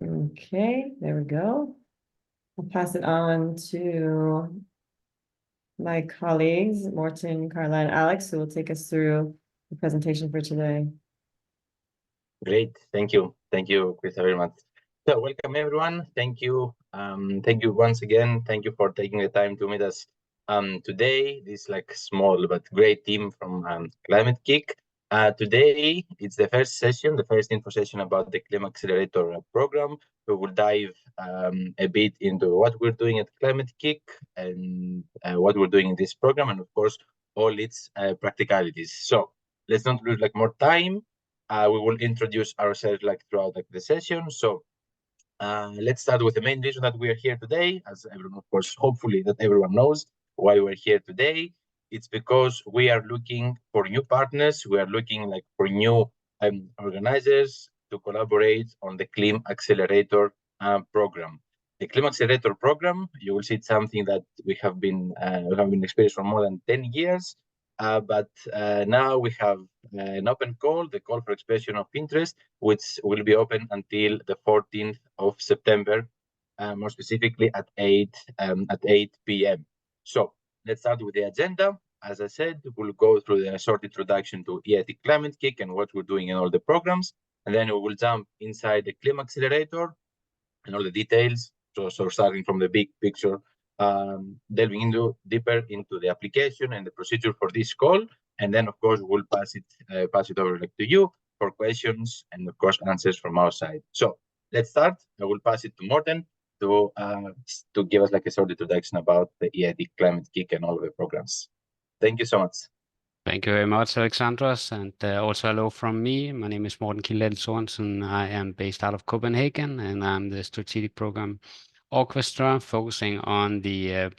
Okay, there we go. I'll pass it on to my colleagues, Morten, Carla, and Alex, who will take us through the presentation for today. Great, thank you. Thank you, Chris, very much. So welcome everyone. Thank you. Thank you once again. Thank you for taking the time to meet us today. This like small but great team from Climate-KIC. Today it's the first session, the first info session about the ClimAccelerator program. We will dive a bit into what we're doing at Climate-KIC and what we're doing in this program, and of course all its practicalities. So let's not lose like more time. We will introduce ourselves like throughout like the session. So let's start with the main reason that we are here today. As everyone, of course, hopefully that everyone knows why we're here today. It's because we are looking for new partners. We are looking like for new organizers to collaborate on the ClimAccelerator program. The ClimAccelerator program, you will see it's something that we have been experienced for more than 10 years. But now we have an open call, the call for expression of interest, which will be open until the 14th of September, more specifically at 8 p.m. So let's start with the agenda. As I said, we'll go through the short introduction to EIT Climate-KIC and what we're doing in all the programs. And then we will jump inside the ClimAccelerator and all the details. So starting from the big picture, delving deeper into the application and the procedure for this call, and then of course we'll pass it over like to you for questions and of course answers from our side. So let's start. I will pass it to Morten to give us like a short introduction about the EIT Climate-KIC and all of the programs. Thank you so much. Thank you very much, Alexandros, and also hello from me. My name is Morten Sorensen. I am based out of Copenhagen, and I'm the strategic program orchestra focusing on the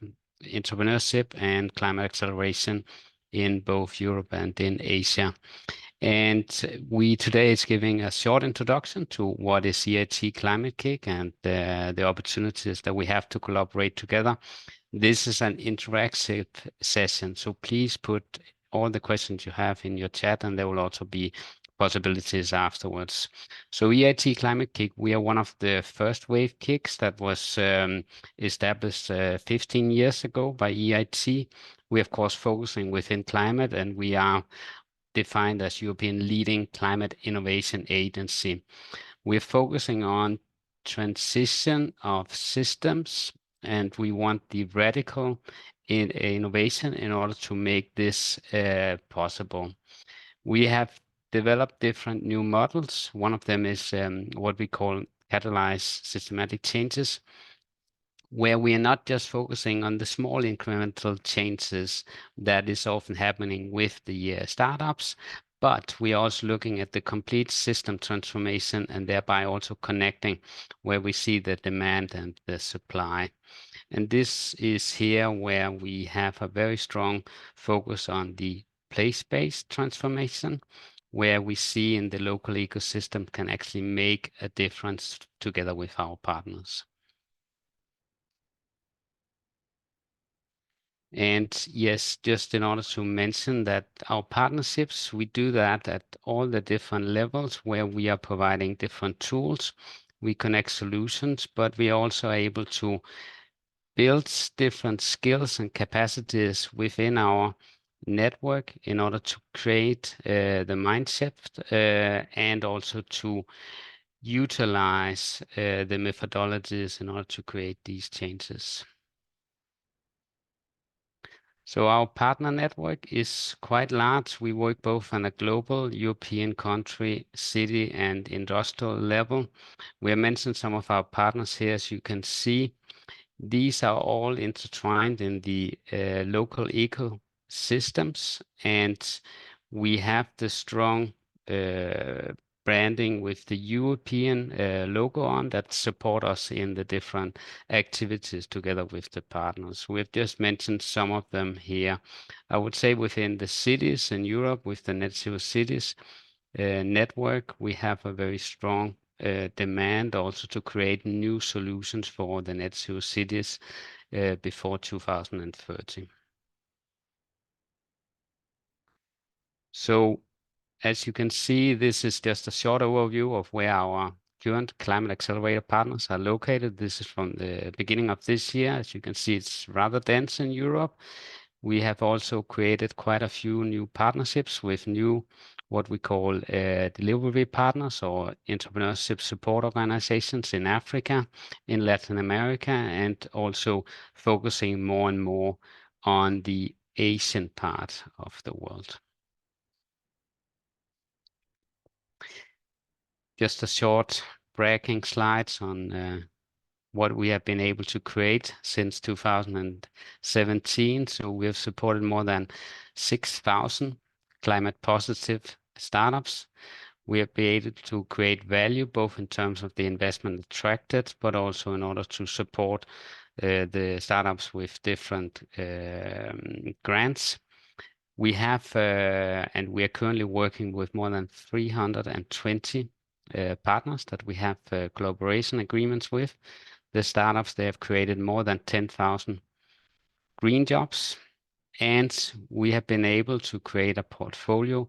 entrepreneurship and climate acceleration in both Europe and in Asia. And we today is giving a short introduction to what is EIT Climate-KIC and the opportunities that we have to collaborate together. This is an interactive session, so please put all the questions you have in your chat, and there will also be possibilities afterwards. So EIT Climate-KIC, we are one of the first wave KICs that was established 15 years ago by EIT. We of course focusing within climate, and we are defined as European leading climate innovation agency. We're focusing on transition of systems, and we want the radical innovation in order to make this possible. We have developed different new models. One of them is what we call catalyzed systematic changes, where we are not just focusing on the small incremental changes that is often happening with the startups, but we are also looking at the complete system transformation and thereby also connecting where we see the demand and the supply. And this is here where we have a very strong focus on the place-based transformation, where we see in the local ecosystem can actually make a difference together with our partners. And yes, just in order to mention that our partnerships, we do that at all the different levels where we are providing different tools. We connect solutions, but we are also able to build different skills and capacities within our network in order to create the mindset and also to utilize the methodologies in order to create these changes. So our partner network is quite large. We work both on a global, European country, city, and industrial level. We have mentioned some of our partners here, as you can see. These are all intertwined in the local ecosystems, and we have the strong branding with the European logo on that support us in the different activities together with the partners. We've just mentioned some of them here. I would say within the cities in Europe with the Net Zero Cities network, we have a very strong demand also to create new solutions for the Net Zero Cities before 2030. So as you can see, this is just a short overview of where our current Climate Accelerator partners are located. This is from the beginning of this year. As you can see, it's rather dense in Europe. We have also created quite a few new partnerships with new, what we call delivery partners or entrepreneurship support organizations in Africa, in Latin America, and also focusing more and more on the Asian part of the world. Just a short bragging slides on what we have been able to create since 2017. So we have supported more than 6,000 climate positive startups. We have been able to create value both in terms of the investment attracted, but also in order to support the startups with different grants. We have and we are currently working with more than 320 partners that we have collaboration agreements with. The startups, they have created more than 10,000 green jobs, and we have been able to create a portfolio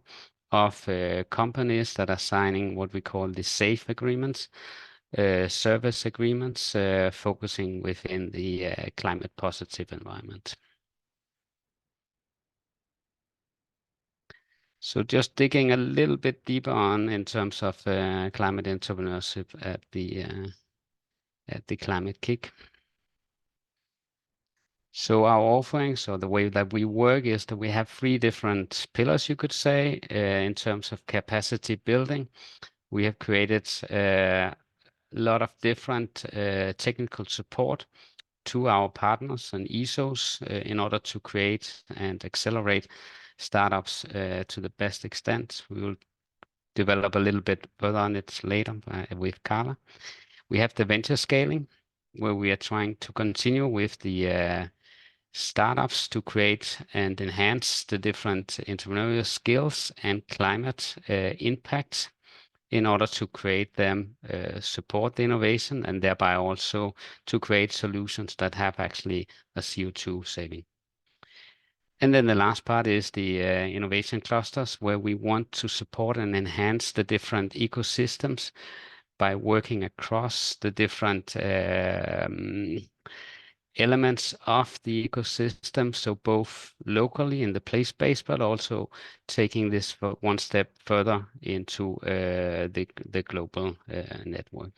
of companies that are signing what we call the SAFE agreements, service agreements, focusing within the climate positive environment. So just digging a little bit deeper on in terms of climate entrepreneurship at the Climate-KIC. So our offerings, or the way that we work, is that we have 3 different pillars, you could say, in terms of capacity building. We have created a lot of different technical support to our partners and ESOs in order to create and accelerate startups to the best extent. We will develop a little bit further on it later with Carla. We have the venture scaling, where we are trying to continue with the startups to create and enhance the different entrepreneurial skills and climate impact in order to create them, support the innovation, and thereby also to create solutions that have actually a CO2 saving. And then the last part is the innovation clusters, where we want to support and enhance the different ecosystems by working across the different elements of the ecosystem. So both locally in the place space, but also taking this for one step further into the global network.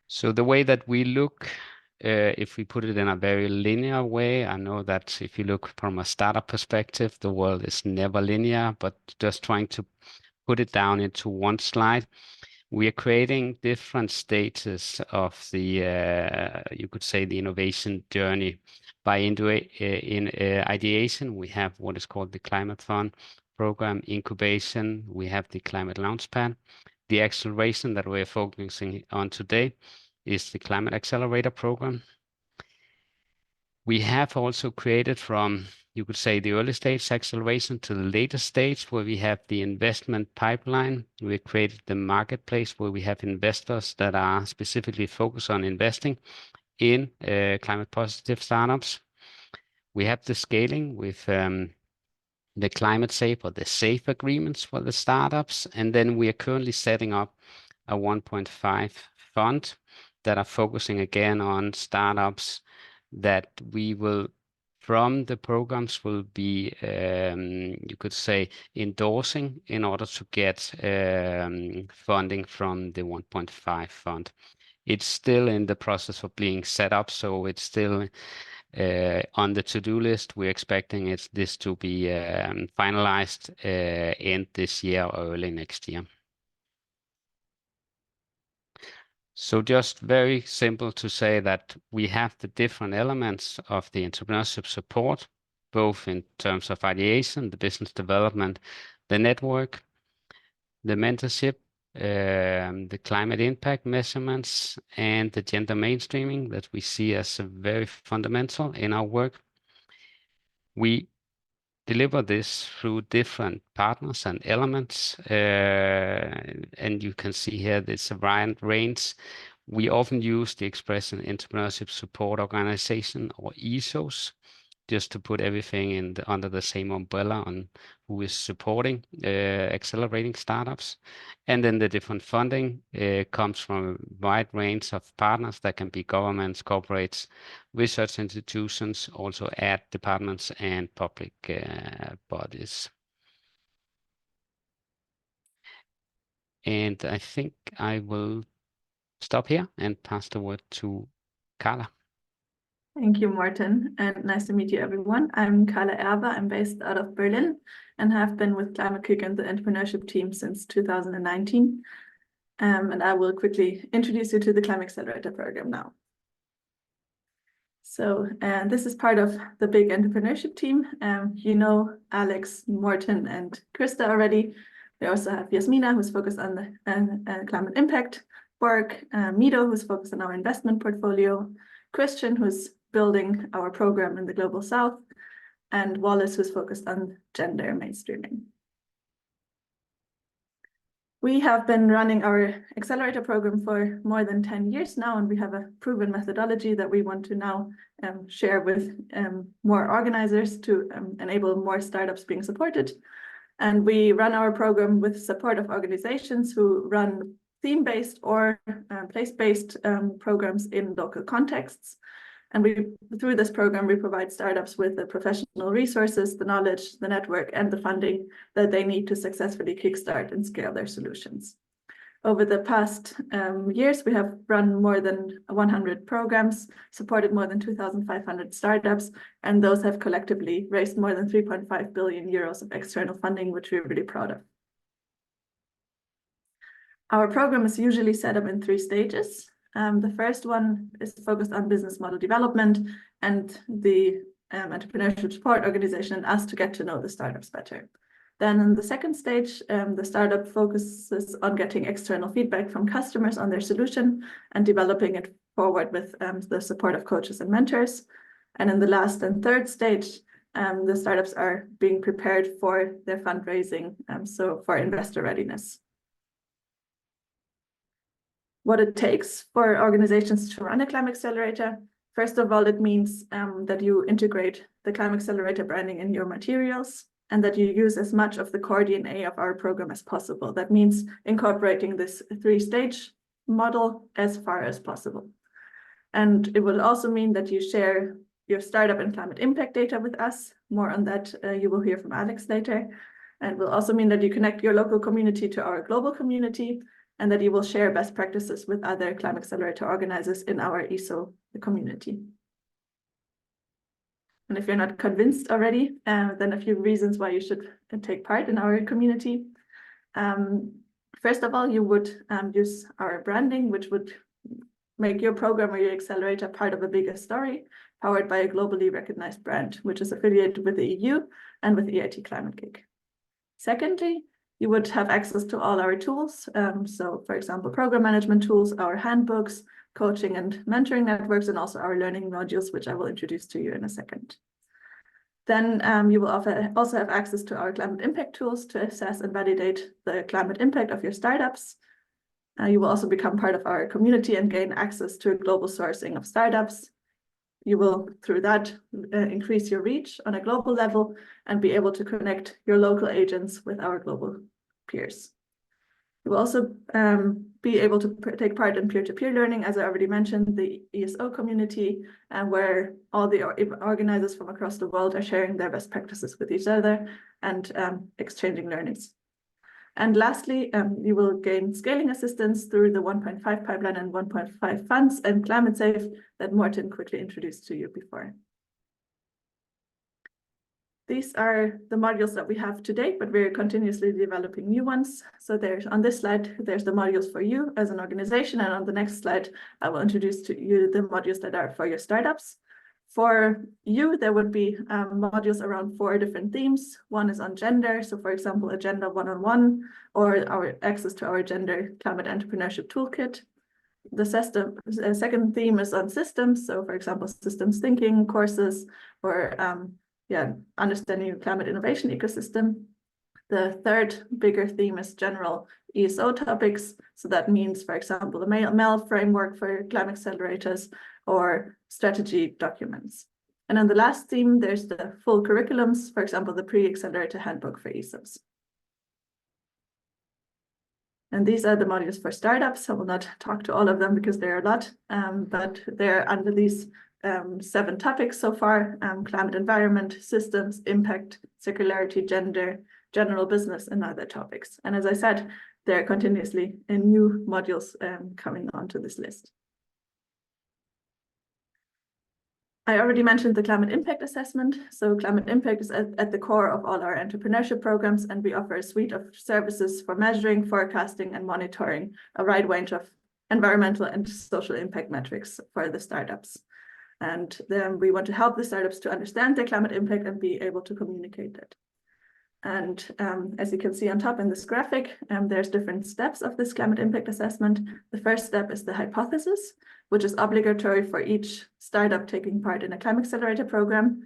So the way that we look, if we put it in a very linear way, I know that if you look from a startup perspective, the world is never linear, but just trying to put it down into one slide. We are creating different stages of the, you could say, the innovation journey. By ideation, we have what is called the Climate Fund program. Incubation, we have the Climate Launchpad. The acceleration that we're focusing on today is the Climate Accelerator program. We have also created from, you could say, the early stage acceleration to the later stage, where we have the investment pipeline. We created the marketplace, where we have investors that are specifically focused on investing in climate positive startups. We have the scaling with the climate safe or the safe agreements for the startups. And then we are currently setting up a 1.5 fund that are focusing again on startups that we will, from the programs, will be, you could say, endorsing in order to get funding from the 1.5 fund. It's still in the process of being set up, so it's still on the to-do list. We're expecting this to be finalized end this year or early next year. So just very simple to say that we have the different elements of the entrepreneurship support, both in terms of ideation, the business development, the network, the mentorship, the climate impact measurements, and the gender mainstreaming that we see as very fundamental in our work. We deliver this through different partners and elements, and you can see here this wide range. We often use the expression entrepreneurship support organization, or ESOs, just to put everything under the same umbrella on who is supporting accelerating startups. And then the different funding comes from a wide range of partners that can be governments, corporates, research institutions, also ad departments and public bodies. And I think I will stop here and pass the word to Carla. Thank you, Morten, and nice to meet you, everyone. I'm Carla Erber. I'm based out of Berlin and have been with Climate-KIC and the entrepreneurship team since 2019. And I will quickly introduce you to the ClimAccelerator program now. So, and this is part of the big entrepreneurship team. You know Alex, Morten, and Krista already. We also have Yasmina, who's focused on the climate impact work, Mido, who's focused on our investment portfolio, Christian, who's building our program in the Global South, and Wallace, who's focused on gender mainstreaming. We have been running our accelerator program for more than 10 years now, and we have a proven methodology that we want to now share with more organizers to enable more startups being supported. And we run our program with support of organizations who run theme-based or place-based programs in local contexts. And through this program, we provide startups with the professional resources, the knowledge, the network, and the funding that they need to successfully kickstart and scale their solutions. Over the past years, we have run more than 100 programs, supported more than 2,500 startups, and those have collectively raised more than 3.5 billion euros of external funding, which we're really proud of. Our program is usually set up in 3 stages. The first one is focused on business model development and the entrepreneurship support organization and us to get to know the startups better. Then in the second stage, the startup focuses on getting external feedback from customers on their solution and developing it forward with the support of coaches and mentors. And in the last and third stage, the startups are being prepared for their fundraising, so for investor readiness. What it takes for organizations to run a ClimAccelerator. First of all, it means that you integrate the ClimAccelerator branding in your materials and that you use as much of the core DNA of our program as possible. That means incorporating this 3-stage model as far as possible. And it will also mean that you share your startup and climate impact data with us. More on that you will hear from Alex later. And it will also mean that you connect your local community to our global community, and that you will share best practices with other ClimAccelerator organizers in our ESO community. And if you're not convinced already, then a few reasons why you should take part in our community. First of all, you would use our branding, which would make your program or your accelerator part of a bigger story, powered by a globally recognized brand, which is affiliated with the EU and with EIT Climate-KIC. Secondly, you would have access to all our tools. So for example, program management tools, our handbooks, coaching and mentoring networks, and also our learning modules, which I will introduce to you in a second. Then you will also have access to our climate impact tools to assess and validate the climate impact of your startups. You will also become part of our community and gain access to a global sourcing of startups. You will, through that, increase your reach on a global level and be able to connect your local agents with our global peers. You will also be able to take part in peer-to-peer learning, as I already mentioned, the ESO community, where all the organizers from across the world are sharing their best practices with each other and exchanging learnings. And lastly, you will gain scaling assistance through the 1.5 pipeline and 1.5 funds and Climate Safe that Morten quickly introduced to you before. These are the modules that we have today, but we're continuously developing new ones. So there's on this slide, there's the modules for you as an organization. And on the next slide, I will introduce to you the modules that are for your startups. For you, there would be modules around 4 different themes. One is on gender. So for example, Agenda 101, or our access to our gender climate entrepreneurship toolkit. The second theme is on systems. So for example, systems thinking courses, or understanding your climate innovation ecosystem. The third bigger theme is general ESO topics. So that means, for example, the MEL framework for ClimAccelerators or strategy documents. And on the last theme, there's the full curriculums, for example, the pre-accelerator handbook for ESOs. And these are the modules for startups. I will not talk to all of them because there are a lot, but they're under these 7 topics so far: climate, environment, systems, impact, circularity, gender, general business, and other topics. And as I said, there are continuously new modules coming onto this list. I already mentioned the climate impact assessment. So climate impact is at the core of all our entrepreneurship programs, and we offer a suite of services for measuring, forecasting, and monitoring a wide range of environmental and social impact metrics for the startups. And then we want to help the startups to understand their climate impact and be able to communicate it. And as you can see on top in this graphic, there's different steps of this climate impact assessment. The first step is the hypothesis, which is obligatory for each startup taking part in a ClimAccelerator program,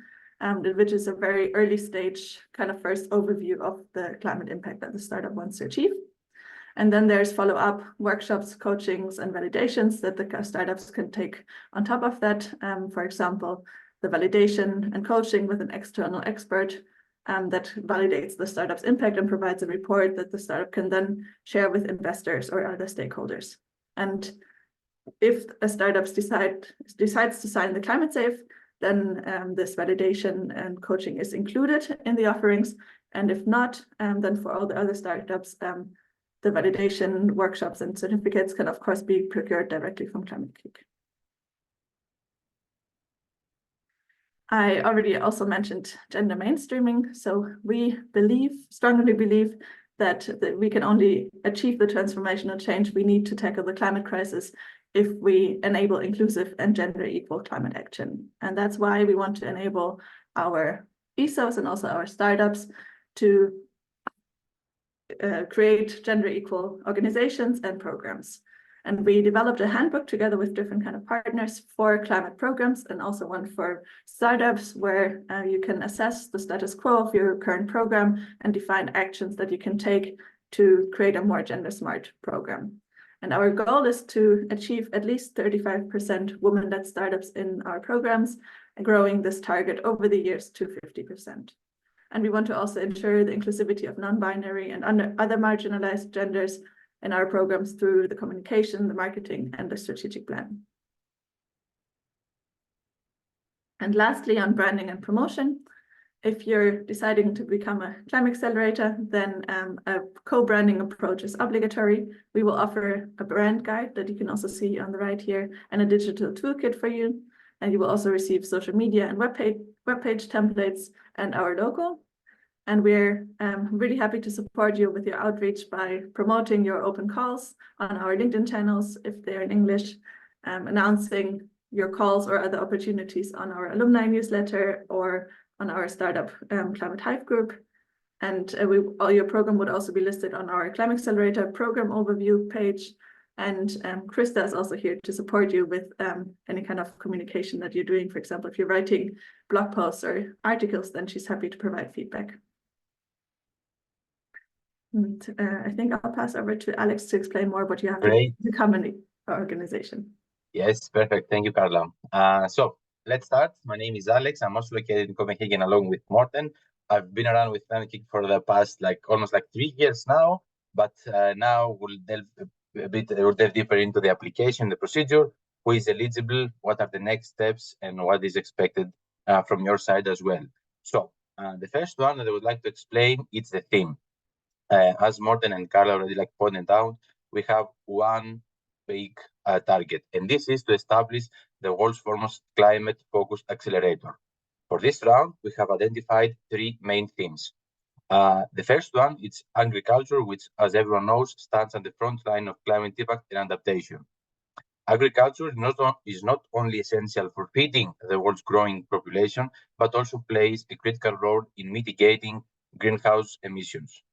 which is a very early stage kind of first overview of the climate impact that the startup wants to achieve. And then there's follow-up workshops, coachings, and validations that the startups can take on top of that. For example, the validation and coaching with an external expert that validates the startup's impact and provides a report that the startup can then share with investors or other stakeholders. And if a startup decides to sign the climate safe, then this validation and coaching is included in the offerings. And if not, then for all the other startups, the validation workshops and certificates can, of course, be procured directly from Climate-KIC. I already also mentioned gender mainstreaming. So we strongly believe that we can only achieve the transformational change we need to tackle the climate crisis if we enable inclusive and gender equal climate action. And that's why we want to enable our ESOs and also our startups to create gender equal organizations and programs. And we developed a handbook together with different kind of partners for climate programs, and also one for startups where you can assess the status quo of your current program and define actions that you can take to create a more gender smart program. And our goal is to achieve at least 35% women-led startups in our programs, and growing this target over the years to 50%. And we want to also ensure the inclusivity of non-binary and other marginalized genders in our programs through the communication, the marketing, and the strategic plan. And lastly, on branding and promotion, if you're deciding to become a ClimAccelerator, then a co-branding approach is obligatory. We will offer a brand guide that you can also see on the right here, and a digital toolkit for you. And you will also receive social media and webpage templates and our logo. And we're really happy to support you with your outreach by promoting your open calls on our LinkedIn channels, if they're in English, announcing your calls or other opportunities on our alumni newsletter or on our startup Climate Hive group. And all your program would also be listed on our ClimAccelerator program overview page. And Krista is also here to support you with any kind of communication that you're doing. For example, if you're writing blog posts or articles, then she's happy to provide feedback. And I think I'll pass over to Alex to explain more what you have to become an organization. Yes, perfect. Thank you, Carla. So let's start. My name is Alex. I'm also located in Copenhagen along with Morten. I've been around with Climate-KIC for the past almost 3 years now, but now we'll delve deeper into the application, the procedure, who is eligible, what are the next steps, and what is expected from your side as well. So the first one that I would like to explain is the theme. As Morten and Carla already pointed out, we have one big target, and this is to establish the world's foremost climate-focused accelerator. For this round, we have identified 3 main themes. The first one is agriculture, which, as everyone knows, stands at the front line of climate impact and adaptation. Agriculture is not only essential for feeding the world's growing population, but also plays a critical role in mitigating greenhouse emissions.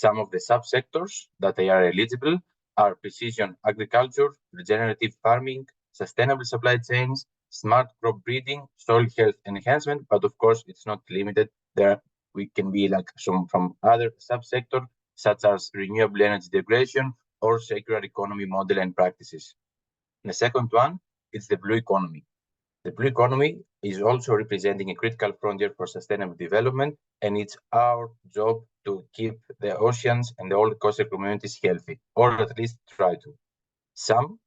Some of the subsectors that they are eligible are precision agriculture, regenerative farming, sustainable supply chains, smart crop breeding, soil health enhancement, but of course it's not limited. There we can be some from other subsectors such as renewable energy integration or circular economy model and practices. And the second one is the blue economy. The blue economy is also representing a critical frontier for sustainable development, and it's our job to keep the oceans and all the coastal communities healthy, or at least try to. Some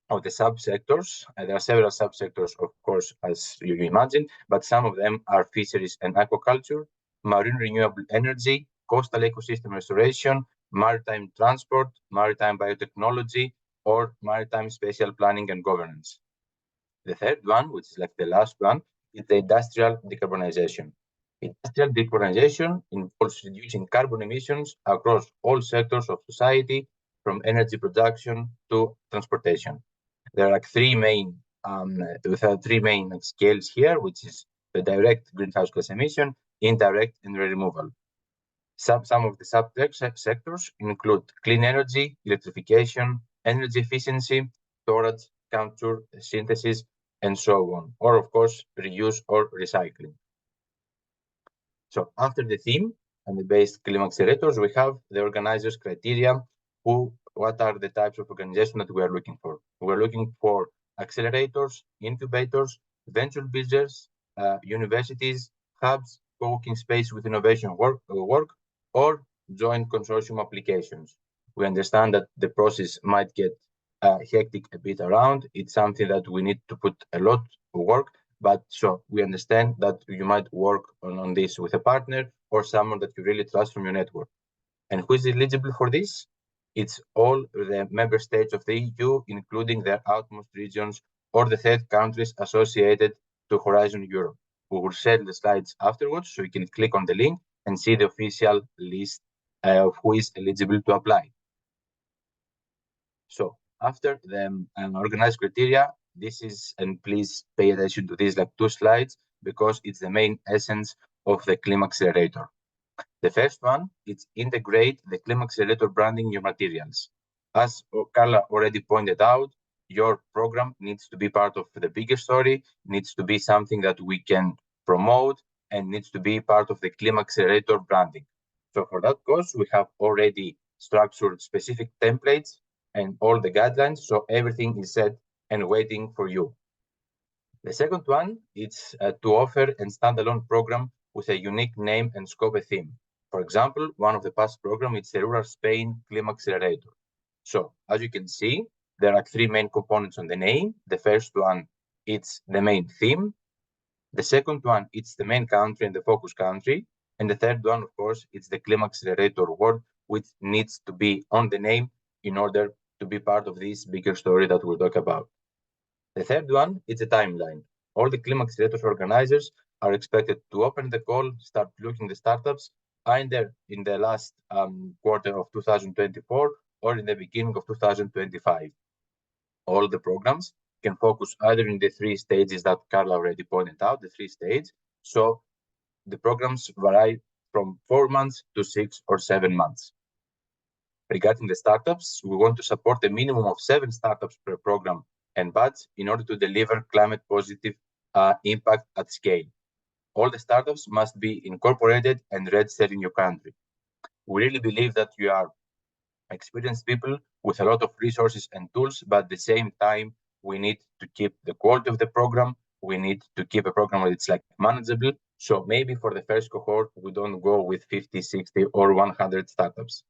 of the subsectors, there are several subsectors, of course, as you imagine, but some of them are fisheries and aquaculture, marine renewable energy, coastal ecosystem restoration, maritime transport, maritime biotechnology, or maritime spatial planning and governance. The third one, which is like the last one, is the industrial decarbonization. Industrial decarbonization involves reducing carbon emissions across all sectors of society, from energy production to transportation. There are like three main scales here, which is the direct greenhouse gas emission, indirect, and removal. Some of the sectors include clean energy, electrification, energy efficiency, storage, capture, synthesis, and so on, or of course, reuse or recycling. So after the theme and the base ClimAccelerators, we have the organizers' criteria. What are the types of organization that we are looking for? We're looking for accelerators, incubators, venture builders, universities, hubs, co-working space with innovation work, or joint consortium applications. We understand that the process might get hectic a bit around. It's something that we need to put a lot of work, but so we understand that you might work on this with a partner or someone that you really trust from your network. And who is eligible for this? It's all the member states of the EU, including their outmost regions or the third countries associated to Horizon Europe. We will share the slides afterwards, so you can click on the link and see the official list of who is eligible to apply. So after the organized criteria, this is, and please pay attention to these like 2 slides, because it's the main essence of the ClimAccelerator. The first one is integrate the ClimAccelerator branding in your materials. As Carla already pointed out, your program needs to be part of the bigger story, needs to be something that we can promote, and needs to be part of the ClimAccelerator branding. So for that cause, we have already structured specific templates and all the guidelines, so everything is set and waiting for you. The second one is to offer a standalone program with a unique name and scope theme. For example, one of the past programs is the Rural Spain ClimAccelerator. So as you can see, there are 3 main components on the name. The first one, it's the main theme. The second one, it's the main country and the focus country. And the third one, of course, it's the ClimAccelerator word, which needs to be on the name in order to be part of this bigger story that we'll talk about. The third one is a timeline. All the ClimAccelerators organizers are expected to open the call, start looking the startups, either in the last quarter of 2024 or in the beginning of 2025. All the programs can focus either in the 3 stages that Carla already pointed out, the 3 stages. So the programs vary from 4 months to 6 or 7 months. Regarding the startups, we want to support a minimum of 7 startups per program and batch in order to deliver climate positive impact at scale. All the startups must be incorporated and registered in your country. We really believe that you are experienced people with a lot of resources and tools, but at the same time, we need to keep the quality of the program. We need to keep a program that it's like manageable. So maybe for the first cohort, we don't go with 50, 60, or 100 startups.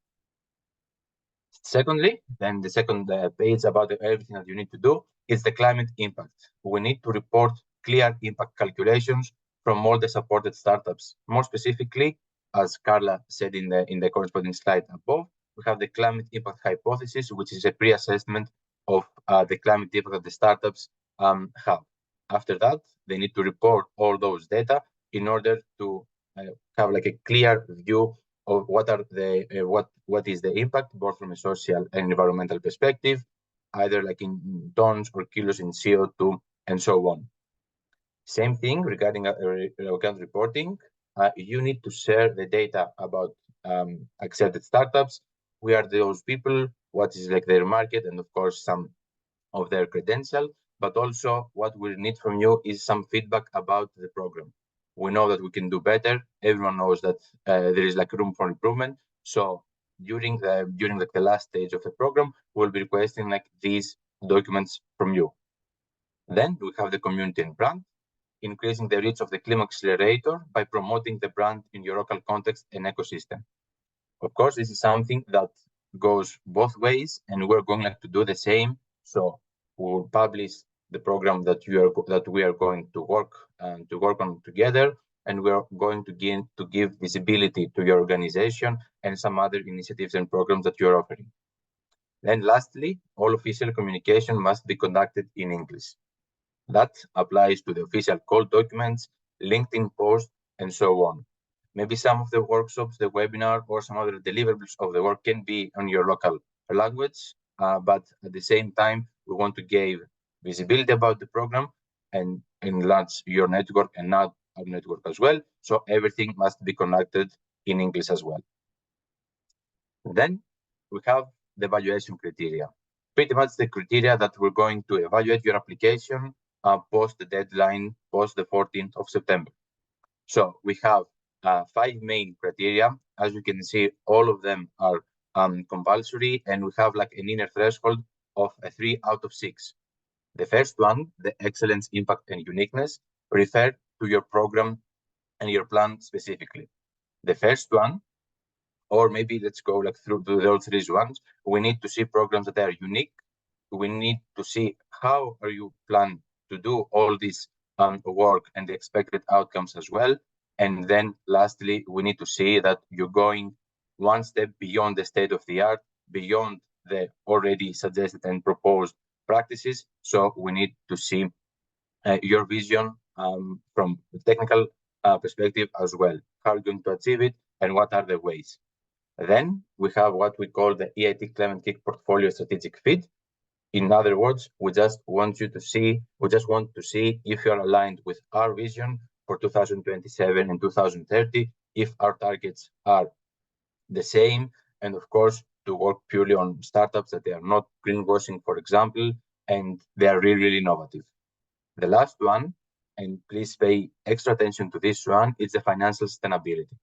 Secondly, then the second page about everything that you need to do is the climate impact. We need to report clear impact calculations from all the supported startups. More specifically, as Carla said in the corresponding slide above, we have the climate impact hypothesis, which is a pre-assessment of the climate impact that the startups have. After that, they need to report all those data in order to have like a clear view of what is the impact, both from a social and environmental perspective, either like in tons or kilos in CO2 and so on. Same thing regarding account reporting. You need to share the data about accepted startups. We are those people, what is like their market, and of course some of their credential, but also what we need from you is some feedback about the program. We know that we can do better. Everyone knows that there is like room for improvement. So during the last stage of the program, we'll be requesting like these documents from you. Then we have the community and brand. increasing the reach of the ClimAccelerator by promoting the brand in your local context and ecosystem. Of course, this is something that goes both ways, and we're going to do the same. So we'll publish the program that we are going to work on together, and we're going to give visibility to your organization and some other initiatives and programs that you're offering. Then lastly, all official communication must be conducted in English. That applies to the official call documents, LinkedIn posts, and so on. Maybe some of the workshops, the webinar, or some other deliverables of the work can be on your local language, but at the same time, we want to give visibility about the program and enlarge your network and not our network as well. So everything must be conducted in English as well. Then we have the evaluation criteria. Pretty much the criteria that we're going to evaluate your application post the deadline, post the 14th of September. So we have 5 main criteria. As you can see, all of them are compulsory, and we have like an inner threshold of a 3 out of 6. The first one, the excellence, impact, and uniqueness, refer to your program and your plan specifically. The first one, or maybe let's go like through those 3 ones, we need to see programs that are unique. We need to see how are you plan to do all this work and the expected outcomes as well. And then lastly, we need to see that you're going one step beyond the state of the art, beyond the already suggested and proposed practices. So we need to see your vision from the technical perspective as well. How are you going to achieve it, and what are the ways? Then we have what we call the EIT Climate-KIC portfolio strategic fit. In other words, we just want to see if you're aligned with our vision for 2027 and 2030, if our targets are the same, and of course, to work purely on startups that they are not greenwashing, for example, and they are really, really innovative. The last one, and please pay extra attention to this one, is the financial sustainability.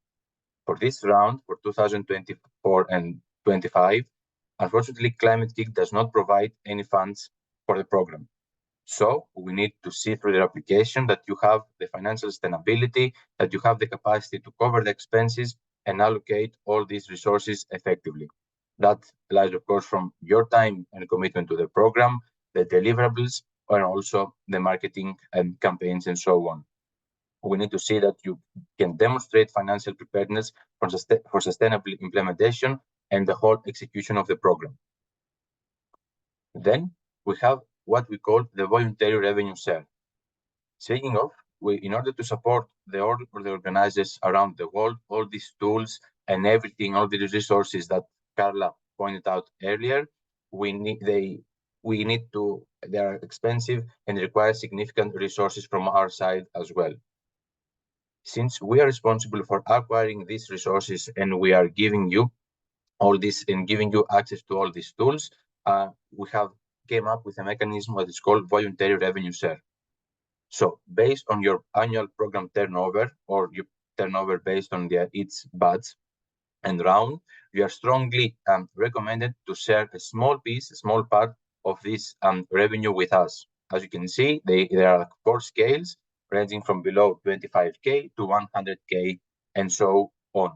For this round, for 2024 and 25, unfortunately, Climate-KIC does not provide any funds for the program. So we need to see through the application that you have the financial sustainability, that you have the capacity to cover the expenses and allocate all these resources effectively. That lies, of course, from your time and commitment to the program, the deliverables, and also the marketing and campaigns and so on. We need to see that you can demonstrate financial preparedness for sustainable implementation and the whole execution of the program. Then we have what we call the voluntary revenue share. Speaking of, in order to support the organizers around the world, all these tools and everything, all the resources that Carla pointed out earlier, they are expensive and require significant resources from our side as well. Since we are responsible for acquiring these resources and we are giving you all this and giving you access to all these tools, we have came up with a mechanism that is called voluntary revenue share. So based on your annual program turnover or your turnover based on each batch and round, you are strongly recommended to share a small part of this revenue with us. As you can see, there are 4 scales ranging from below 25K to 100K and so on.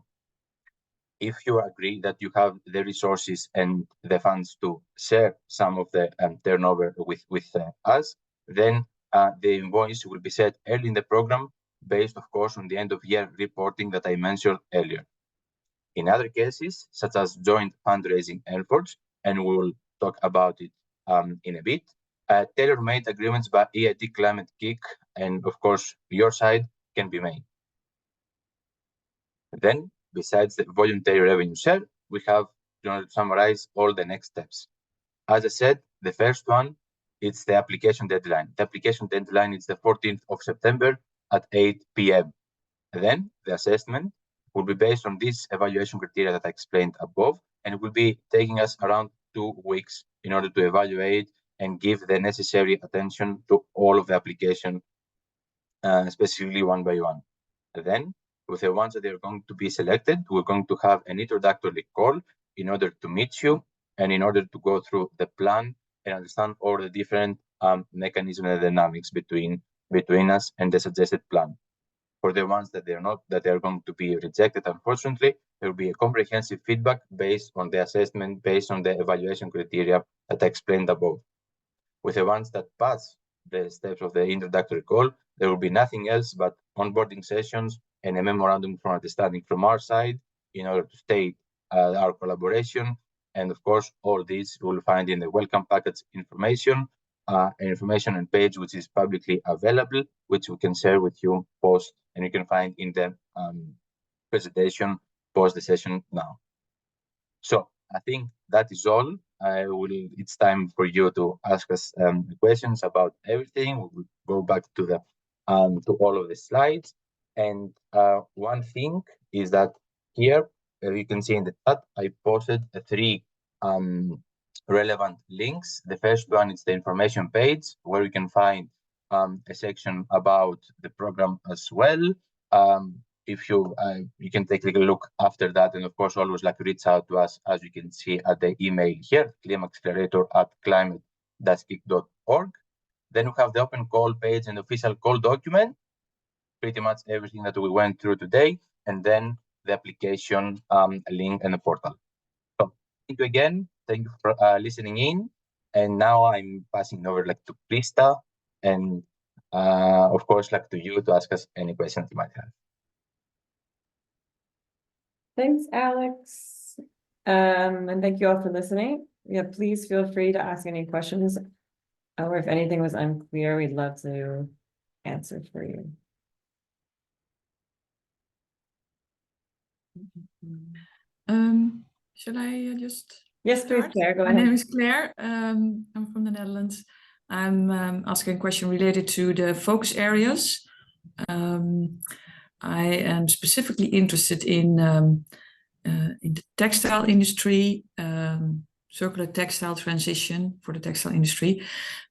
If you agree that you have the resources and the funds to share some of the turnover with us, then the invoice will be set early in the program based, of course, on the end of year reporting that I mentioned earlier. In other cases, such as joint fundraising efforts, and we will talk about it in a bit, tailor-made agreements by EIT Climate-KIC and, of course, your side can be made. Then, besides the voluntary revenue share, we have, in order to summarize, all the next steps. As I said, the first one, it's the application deadline. The application deadline is the 14th of September at 8 p.m. Then the assessment will be based on this evaluation criteria that I explained above, and it will be taking us around 2 weeks in order to evaluate and give the necessary attention to all of the application, specifically one by one. Then, with the ones that are going to be selected, we're going to have an introductory call in order to meet you and in order to go through the plan and understand all the different mechanisms and dynamics between between us and the suggested plan. For the ones that they are going to be rejected, unfortunately, there will be a comprehensive feedback based on the assessment, based on the evaluation criteria that I explained above. With the ones that pass the steps of the introductory call, there will be nothing else but onboarding sessions and a memorandum of understanding from our side in order to state our collaboration. And of course, all these you will find in the welcome package information and page, which is publicly available, which we can share with you post, and you can find in the presentation post the session now. So I think that is all. It's time for you to ask us questions about everything. We will go back to the to all of the slides. And one thing is that here you can see in the chat I posted 3 relevant links. The first one is the information page, where you can find a section about the program as well. If you can take a look after that, and of course always reach out to us, as you can see at the email here, climaccelerator@climate-KIC.org. Then we have the open call page and official call document, pretty much everything that we went through today, and then the application link and the portal. So thank you again. Thank you for listening in. And now I'm passing over to Krista, and of course to you to ask us any questions you might have. Thanks, Alex. And thank you all for listening. Yeah, please feel free to ask any questions, or if anything was unclear, we'd love to answer for you. Shall I just Yes, please, start? Claire, go My ahead. name is Claire. I'm from the Netherlands. I'm asking a question related to the focus areas. I am specifically interested in the textile industry, circular textile transition for the textile industry.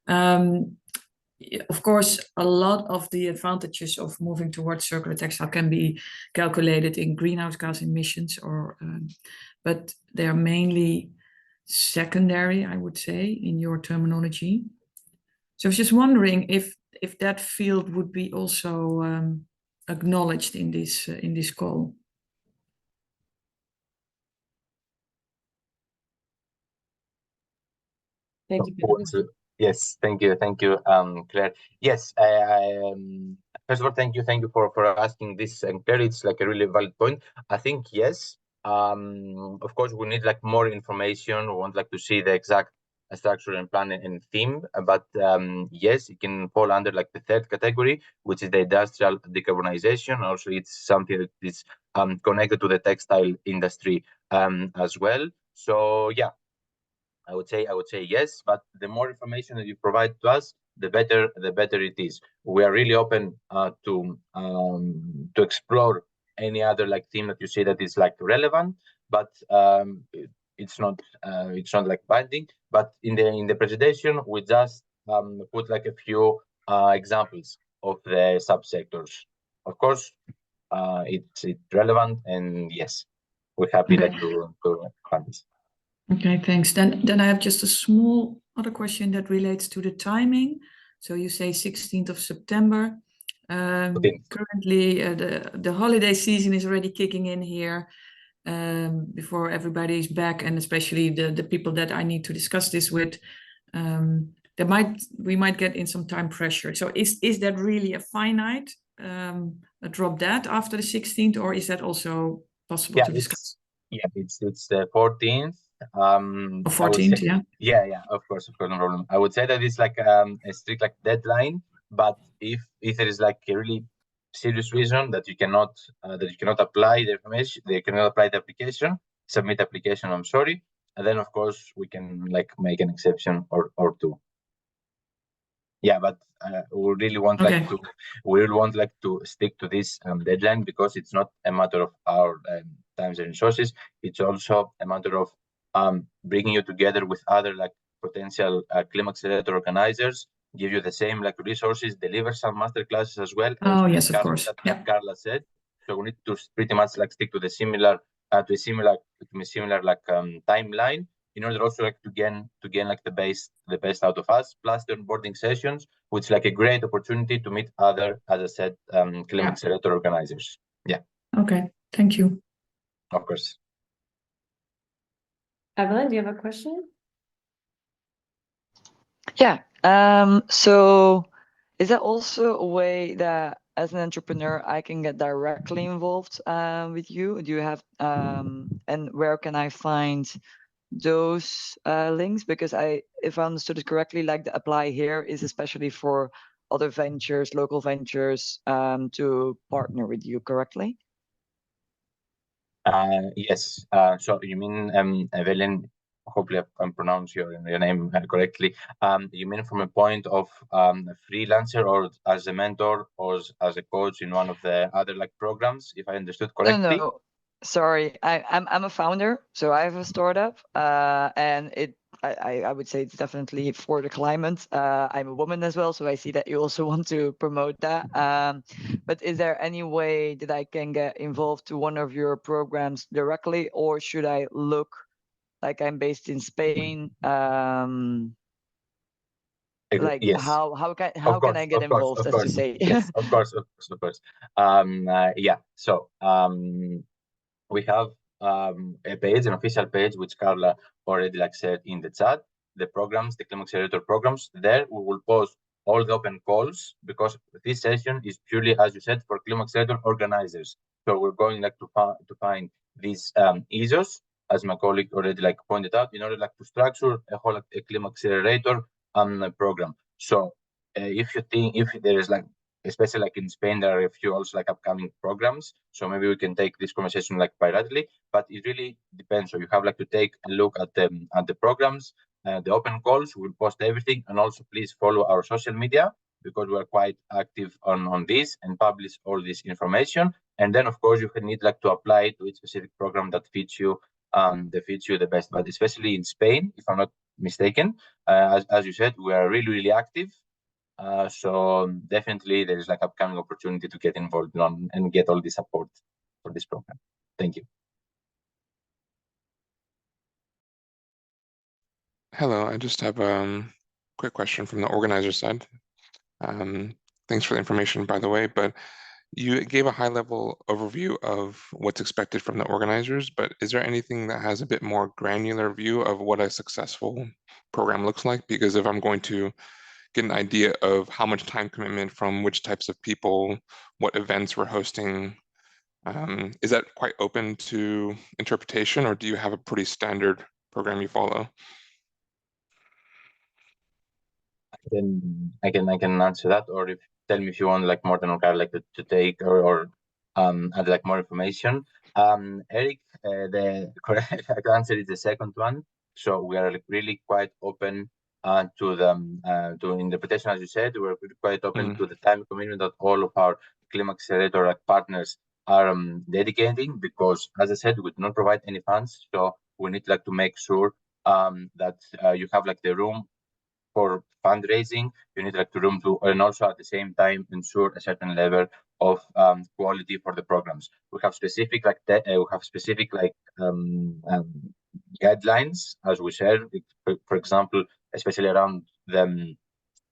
Of course, a lot of the advantages of moving towards circular textile can be calculated in greenhouse gas emissions, but they are mainly secondary, I would say, in your terminology. So I was just wondering if that field would be also acknowledged in this call. Thank you. Yes, thank you, Claire. Yes, first of all, thank you for asking this, and Claire, it's a really valid point. I think yes. Of course, we need more information. We want to see the exact structure and plan and theme, but yes, it can fall under the third category, which is the industrial decarbonization. Also, it's something that is connected to the textile industry as well. So yeah, I would say yes, but the more information that you provide to us, the better it is. We are really open to explore any other theme that you see that is relevant, but it's not binding. But in the presentation, we just put a few examples of the subsectors. Of course, it's relevant, and yes, we're happy to have this. Okay, thanks. Then I have just a small other question that relates to the timing. So you say 16th of September. Currently, the holiday season is already kicking in here before everybody is back, and especially the people that I need to discuss this with. We might get in some time pressure. So is that really a finite drop dead after the 16th, or is that also possible to discuss? It's the 14th. 14th, yeah, of course, no problem. I would say that it's a strict deadline, but if there is a really serious reason that you cannot apply the information, they cannot apply the application, submit application, I'm sorry, and then of course we can make an exception or two. Yeah, but we really want to stick to this deadline, because it's not a matter of our times and resources. It's also a matter of bringing you together with other potential ClimAccelerator organizers, give you the same resources, deliver some master classes as well. Oh, yes, of course. Carla said. So we need to pretty much stick to the similar timeline, in order also like to gain like the best out of us, plus the onboarding sessions, which is like a great opportunity to meet other, as I said, ClimAccelerator organizers. Yeah. Okay, thank you. Of course. Evelyn, do you have a question? Yeah. So is that also a way that as an entrepreneur I can get directly involved with you? Do you have and where can I find those links? Because if I understood it correctly, like the apply here is especially for other ventures, local ventures, to partner with you, correctly? Yes. So you mean Evelyn? Hopefully I'm pronouncing your name correctly. You mean from a point of a freelancer or as a mentor or as a coach in one of the other like programs, if I understood correctly? No. Sorry, I'm a founder, so I have a startup, and I would say it's definitely for the climate. I'm a woman as well, so I see that you also want to promote that. But is there any way that I can get involved to one of your programs directly, or should I look like I'm based in Spain? Like Yes. how can I get involved, as to say? Yes, of course. Yeah. So we have a page, an official page, which Carla already like said in the chat. The programs, the ClimAccelerator programs. There we will post all the open calls, because this session is purely, as you said, for ClimAccelerator organizers. So we're going like to find these ISOs, as my colleague already like pointed out, in order like to structure a whole like, a ClimAccelerator program. So if you think, if there is like, especially like in Spain, there are a few also like upcoming programs. So maybe we can take this conversation like bilaterally, but it really depends. So you have like to take a look at the programs, the open calls. We'll post everything, and also please follow our social media, because we are quite active on this and publish all this information. And then of course you can need like to apply to each specific program that fits you the best. But especially in Spain, if I'm not mistaken, as you said, we are really active. So definitely there is like upcoming opportunity to get involved on and get all the support for this program. Thank you. Hello, I just have a quick question from the organizer side. Thanks for the information, by the way, but you gave a high-level overview of what's expected from the organizers, but is there anything that has a bit more granular view of what a successful program looks like? Because if I'm going to get an idea of how much time commitment from which types of people, what events we're hosting, is that quite open to interpretation, or do you have a pretty standard program you follow? I can answer that, or if tell me if you want like more than okay, like to take or add like more information. Eric, the correct answer is the second one. So we are like really quite open to the to interpretation, as you said. We're quite open to the time commitment that all of our ClimAccelerator partners are dedicating, because as I said, we do not provide any funds, so we need like to make sure that you have like the room for fundraising. You need like the room to, and also at the same time ensure a certain level of quality for the programs. We have specific like guidelines, as we said, for example, especially around the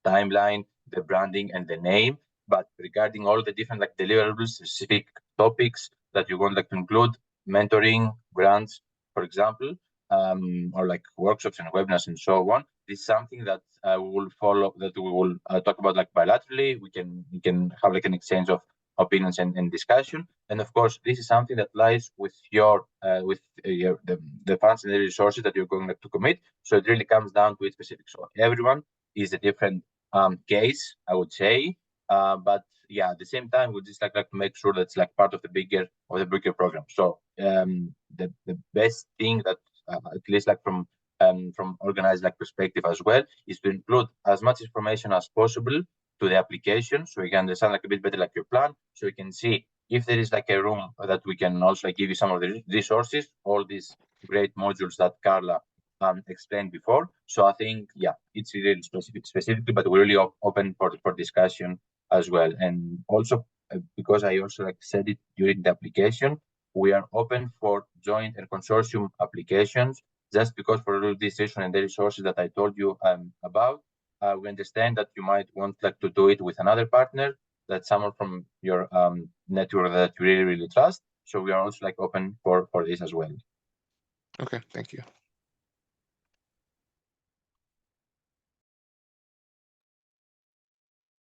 timeline, the branding, and the name. But regarding all the different like deliverables, specific topics that you want like to include, mentoring, grants, for example, or like workshops and webinars and so on. This is something that we will follow, that we will talk about like bilaterally. We can have like an exchange of opinions and discussion. And of course, this is something that lies with your the funds and the resources that you're going to commit. So it really comes down to it specific. So everyone is a different case, I would say. But yeah, at the same time, we just like to make sure that's like part of the bigger program. So the best thing that at least like from organized like perspective as well is to include as much information as possible to the application, so we can understand like a bit better like your plan, so we can see if there is like a room that we can also like give you some of the resources, all these great modules that Carla explained before. So I think, yeah, it's really specifically, but we're really open for discussion as well. And also, because I also like said it during the application, we are open for joint and consortium applications. just because for registration and the resources that I told you about, we understand that you might want like to do it with another partner, that's someone from your network that you really, really trust. So we are also like open for this as well. Okay, thank you.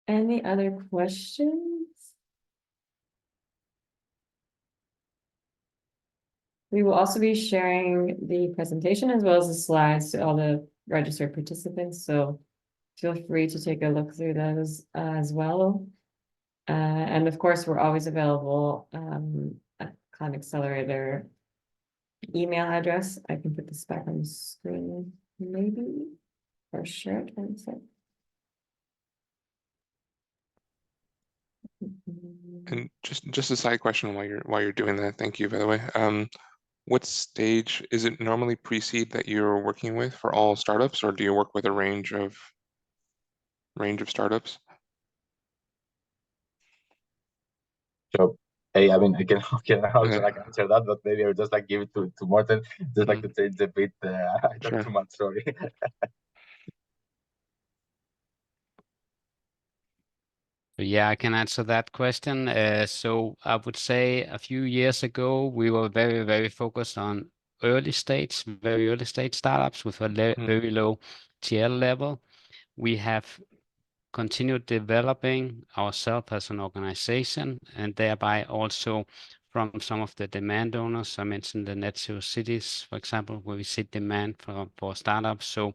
Any other questions? We will also be sharing the presentation as well as the slides to all the registered participants, so feel free to take a look through those as well. And of course, we're always available at ClimAccelerator email address. I can put this back on the screen, maybe, for sure. And just a side question while you're doing that, thank you, by the way. What stage is it normally pre-seed that you're working with for all startups, or do you work with a range of startups? So hey, I mean, I can also like answer that, but maybe I'll just like give it to Morten, just like to change a bit. I talk too much, sorry. Yeah, I can answer that question. So I would say a few years ago, we were very, very focused on very early stage startups with a very low TL level. We have continued developing ourselves as an organization, and thereby also from some of the demand owners. I mentioned the Net Zero Cities, for example, where we see demand for startups. So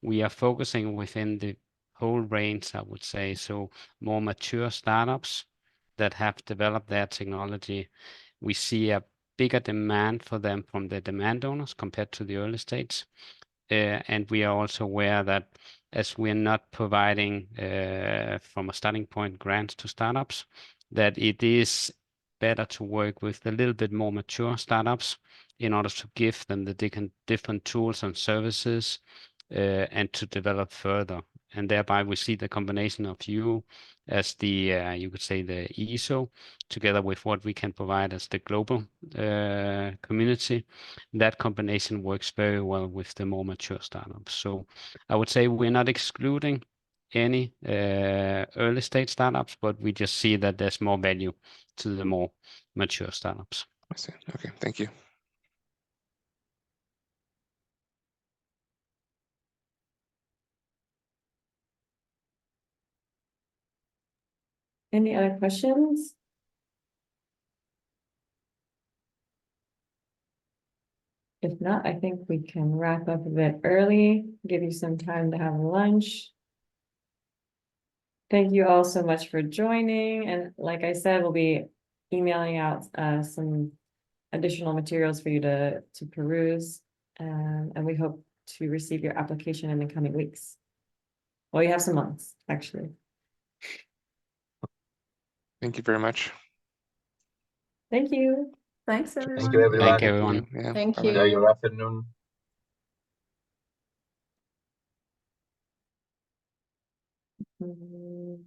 we are focusing within the whole range, I would say. So more mature startups that have developed their technology, we see a bigger demand for them from the demand owners compared to the early stage. And we are also aware that as we are not providing from a starting point grants to startups, that it is better to work with a little bit more mature startups in order to give them the different tools and services and to develop further. And thereby we see the combination of you as the, you could say, the ESO, together with what we can provide as the global community. That combination works very well with the more mature startups. So I would say we're not excluding any early stage startups, but we just see that there's more value to the more mature startups. I see. Okay, thank you. Any other questions? If not, I think we can wrap up a bit early, give you some time to have lunch. Thank you all so much for joining. And like I said, we'll be emailing out some additional materials for you to peruse. And we hope to receive your application in the coming weeks. Well, you have some months, actually. Thank you very much. Thank you. Thanks, everyone. Thank you, everyone. Thank you, everyone. Yeah, Thank bye-bye. you. Enjoy your afternoon.